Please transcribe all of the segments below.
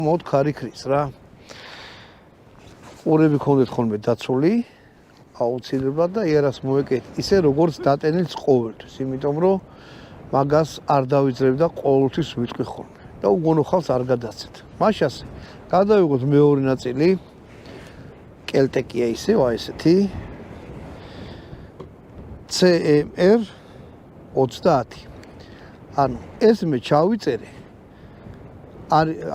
მოდ ქარი ქრის რა. ყურები ქონდეთ ხოლმე დაცული, აუცილებლად და იარაღს მოეკეთ ისე როგორც დატენილს ყოველთვის, იმიტომ რომ მაგას არ დავიძრებ და ყოველთვის ვიტყვი ხოლმე და უგონო ხალხს არ გადაცეთ. მაშას გადავიღოთ მეორე ნაწილი. კელტეკია ისე, ესეთი. CMR 30. ანუ ეს მე ჩავიწერე.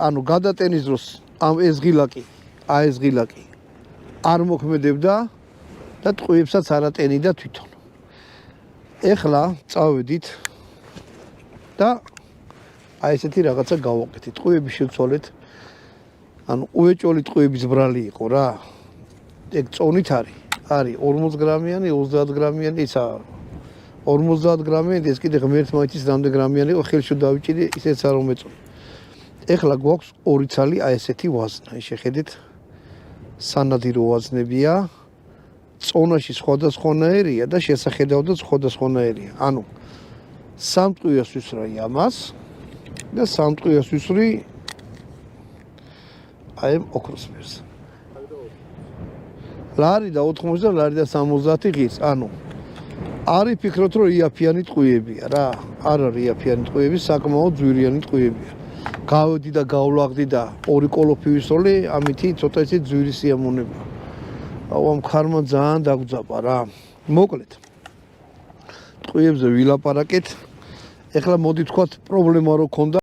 ანუ გადატენის დროს ამ ეს ღილაკი, ეს ღილაკი არ მოქმედებდა და ტყუებსაც არ ატენიდა თვითონ. ეხლა წავედით და ესეთი რაღაცა გავაკეთეთ. ტყუები შევცვალეთ. ანუ უეჭოლი ტყუების ბრალი იყო რა. ეგ წონით არის 40 გრამიანი, 30 გრამიანი, ისა 50 გრამიანი, ეს კიდე ღმერთმაიტის რამდენი გრამიანი იყო, ხელში დავიჭირე, ისეც არ უმეწონა. ეხლა გვაქვს ორი ცალი ესეთი ვაზნა. შეხედეთ, სანადირო ვაზნებია, წონაში სხვადასხვანაირია და შესახედავდაც სხვადასხვანაირია. ანუ სამტყუიას ვისვრა ამას და სამტყუიას ვისვრი ოქროსფერს. ლარი და 80 და ლარი და 70 ღირს. ანუ არის ფიქრობთ რომ იაფიანი ტყუებია რა. არ არის იაფიანი ტყუები, საკმაოდ ძვირიანი ტყუებია. გავედი და გავლაღდი და ორი კოლოფი ვისროლი, ამითი ცოტა ისე ძვირი სიამონება. ამ ხარმა ძალიან დაგძაბა რა. მოკლედ. ტყუებზე ვილაპარაკეთ. ეხლა მოდი თქვათ პრობლემა რო ქონდა